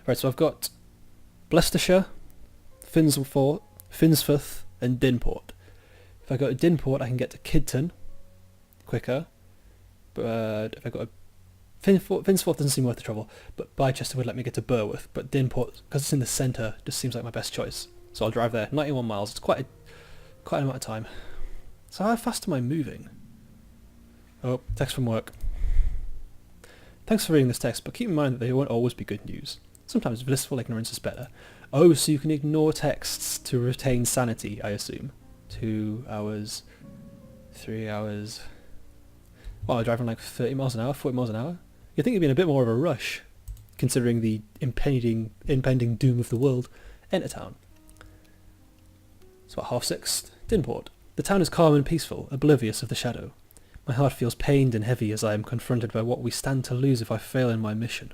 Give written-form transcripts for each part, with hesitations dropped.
Right, so I've got Leicestershire, Finsforth, and Dinport. If I go to Dinport, I can get to Kidton quicker. But if I go to Finsforth doesn't seem worth the trouble, but Bicester would let me get to Berworth. But Dinport, because it's in the centre, just seems like my best choice. So I'll drive there. 91 miles. It's quite an amount of time. So how fast am I moving? Oh, text from work. Thanks for reading this text, but keep in mind that they won't always be good news. Sometimes blissful ignorance is better. Oh, so you can ignore texts to retain sanity, I assume. 2 hours, 3 hours. Well, I'm driving like 30 miles an hour, 40 miles an hour. You'd think it'd be in a bit more of a rush, considering the impending doom of the world. Enter town. It's about 6:30. Dinport. The town is calm and peaceful, oblivious of the shadow. My heart feels pained and heavy as I am confronted by what we stand to lose if I fail in my mission.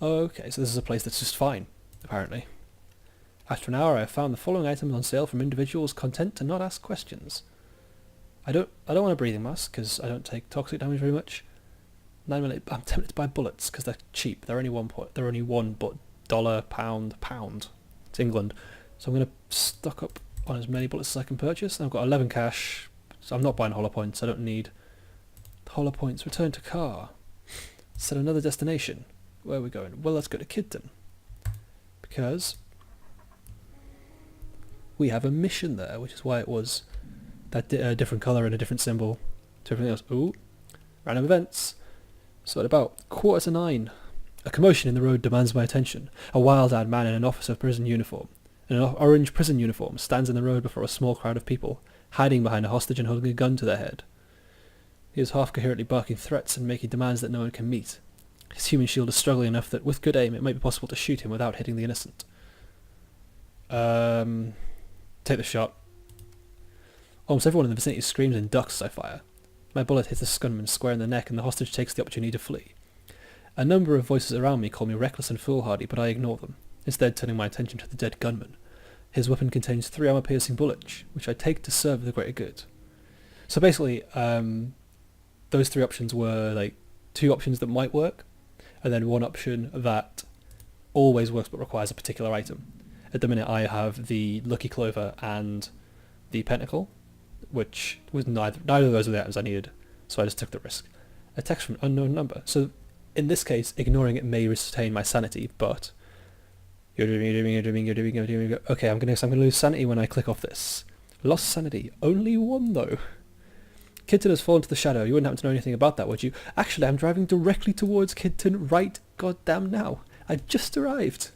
Okay, so this is a place that's just fine, apparently. After an hour I have found the following items on sale from individuals content to not ask questions. I don't want a breathing mask because I don't take toxic damage very much. 9mm. I'm tempted to buy bullets because they're cheap. They're only $1 pound. It's England, so I'm going to stock up on as many bullets as I can purchase. And I've got 11 cash, so I'm not buying hollow points. I don't need hollow points. Return to car. Set another destination. Where are we going? Well, let's go to Kidton because we have a mission there, which is why it was that different colour and a different symbol to everything else. Ooh, random events. So at about 9:15, a commotion in the road demands my attention. A wild-eyed man in an officer prison uniform, in an orange prison uniform, stands in the road before a small crowd of people, hiding behind a hostage and holding a gun to their head. He is half-coherently barking threats and making demands that no one can meet. His human shield is struggling enough that, with good aim, it might be possible to shoot him without hitting the innocent. Take the shot. Almost everyone in the vicinity screams and ducks as I fire. My bullet hits the gunman square in the neck and the hostage takes the opportunity to flee. A number of voices around me call me reckless and foolhardy, but I ignore them, instead turning my attention to the dead gunman. His weapon contains 3 armor-piercing bullets, which I take to serve the greater good. So basically, those 3 options were like 2 options that might work, and then 1 option that always works but requires a particular item. At the minute I have the Lucky Clover and the Pentacle, which was neither of those were the items I needed, so I just took the risk. A text from an unknown number. So in this case, ignoring it may retain my sanity, but you're doing. Okay, I'm gonna lose sanity when I click off this. Lost sanity. Only 1 though. Kidton has fallen to the shadow. You wouldn't happen to know anything about that, would you? Actually, I'm driving directly towards Kidton right goddamn now. I just arrived.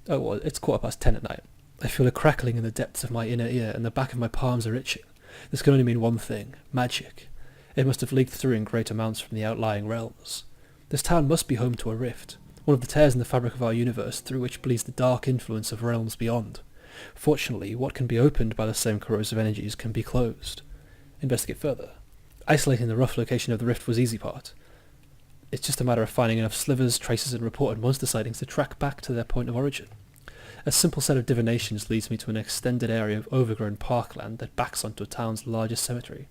Oh well, it's 10:15 at night. I feel a crackling in the depths of my inner ear and the back of my palms are itching. This can only mean one thing. Magic. It must have leaked through in great amounts from the outlying realms. This town must be home to a rift, one of the tears in the fabric of our universe through which bleeds the dark influence of realms beyond. Fortunately, what can be opened by the same corrosive energies can be closed. Investigate further. Isolating the rough location of the rift was the easy part. It's just a matter of finding enough slivers, traces and reported monster sightings to track back to their point of origin. A simple set of divinations leads me to an extended area of overgrown parkland that backs onto a town's largest cemetery.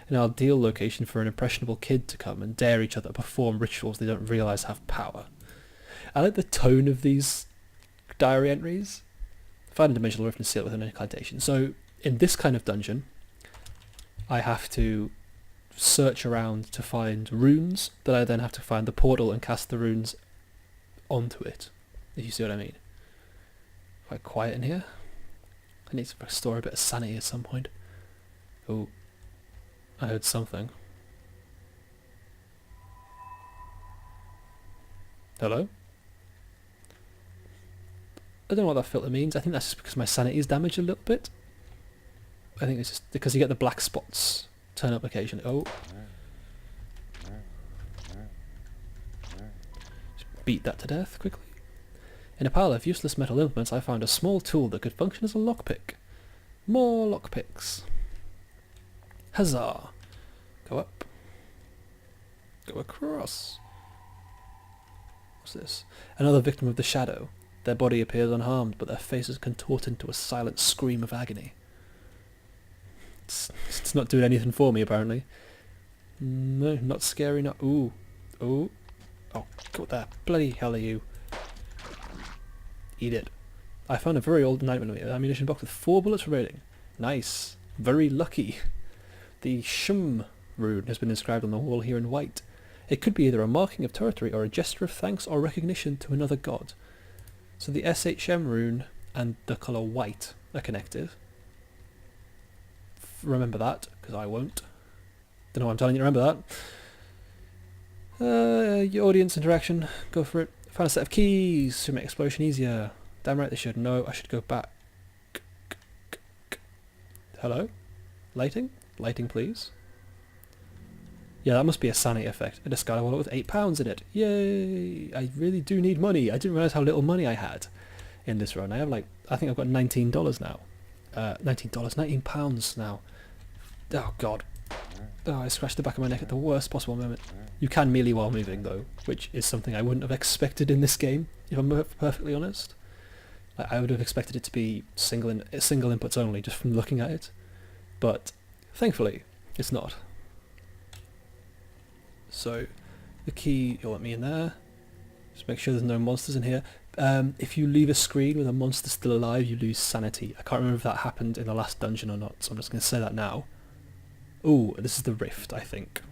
An ideal location for an impressionable kid to come and dare each other perform rituals they don't realise have power. I like the tone of these diary entries. Find a dimensional rift and seal it with an incantation. So in this kind of dungeon, I have to search around to find runes that I then have to find the portal and cast the runes onto it, if you see what I mean. Quite quiet in here. I need to restore a bit of sanity at some point. Oh, I heard something. Hello? I don't know what that filter means. I think that's just because my sanity is damaged a little bit. I think it's just because you get the black spots turn up occasionally. Oh. Just beat that to death quickly. In a pile of useless metal implements I found a small tool that could function as a lockpick. More lockpicks. Huzzah! Go up. Go across. What's this? Another victim of the shadow. Their body appears unharmed, but their faces contort into a silent scream of agony. It's not doing anything for me, apparently. No, not scary, not... Ooh. Ooh. Oh, what the bloody hell are you? Eat it. I found a very old 9mm ammunition box with 4 bullets remaining. Nice. Very lucky. The Shum rune has been inscribed on the wall here in white. It could be either a marking of territory or a gesture of thanks or recognition to another god. So the SHM rune and the colour white are connected. Remember that, because I won't. Don't know why I'm telling you to remember that. Your audience interaction, go for it. Found a set of keys to make exploration easier. Damn right they should. No, I should go back. Hello? Lighting? Lighting, please. Yeah, that must be a sanity effect. A discarded wallet with £8 in it. Yay! I really do need money. I didn't realise how little money I had in this run. I have I think I've got $19 now. £19 now. Oh god. Oh, I scratched the back of my neck at the worst possible moment. You can melee while moving though, which is something I wouldn't have expected in this game, if I'm perfectly honest. I would have expected it to be single inputs only, just from looking at it. But thankfully, it's not. So, the key, you'll let me in there. Just make sure there's no monsters in here. If you leave a screen with a monster still alive, you lose sanity. I can't remember if that happened in the last dungeon or not, so I'm just going to say that now. Ooh, this is the rift, I think.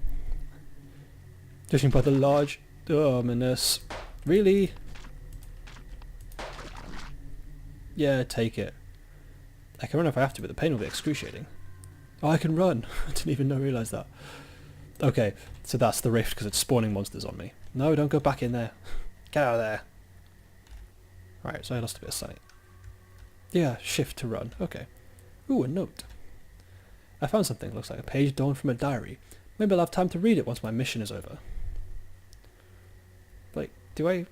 Judging by the large... ominous. Really? Yeah, take it. I can run if I have to, but the pain will be excruciating. Oh, I can run! I didn't even realise that. Okay, so that's the rift because it's spawning monsters on me. No, don't go back in there. Get out of there. Right, so I lost a bit of sight. Yeah, shift to run. Okay. Ooh, a note. I found something. Looks like a page torn from a diary. Maybe I'll have time to read it once my mission is over. Do I...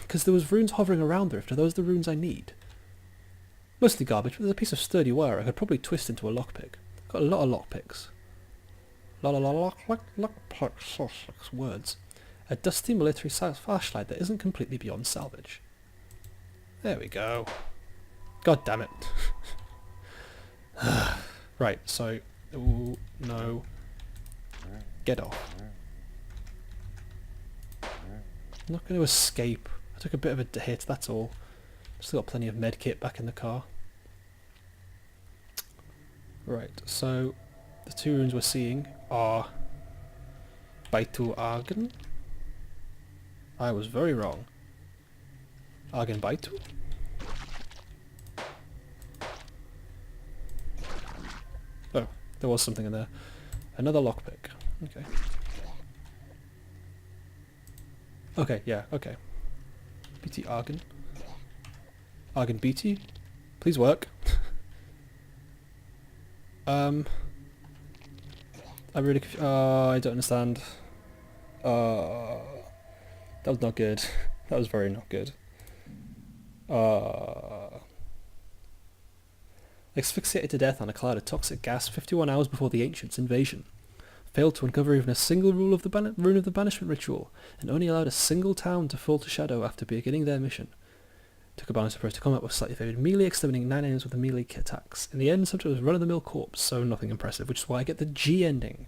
Because there was runes hovering around the rift. Are those the runes I need? Mostly garbage, but there's a piece of sturdy wire I could probably twist into a lockpick. Got a lot of lockpicks. Lockpicks. Words. A dusty military flashlight that isn't completely beyond salvage. There we go. God damn it. Right, so... Ooh, no. Get off. I'm not going to escape. I took a bit of a hit, that's all. Still got plenty of medkit back in the car. Right, so the 2 runes we're seeing are Baitu Argen. I was very wrong. Argen Baitu? Oh, there was something in there. Another lockpick. Okay. Okay, yeah, okay. BT Argen. Argen BT? Please work. I really... I don't understand. That was not good. That was very not good. Asphyxiated to death on a cloud of toxic gas 51 hours before the Ancients' invasion. Failed to uncover even a single rule of the rune of the banishment ritual, and only allowed a single town to fall to shadow after beginning their mission. Took a balanced approach to combat with slightly favoured melee, exterminating 9 enemies with the melee attacks. In the end, subject was run-of-the-mill corpse, so nothing impressive, which is why I get the G ending.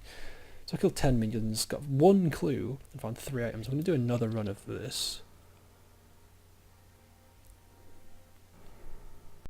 So I killed 10 minions, got 1 clue, and found 3 items. I'm going to do another run of this.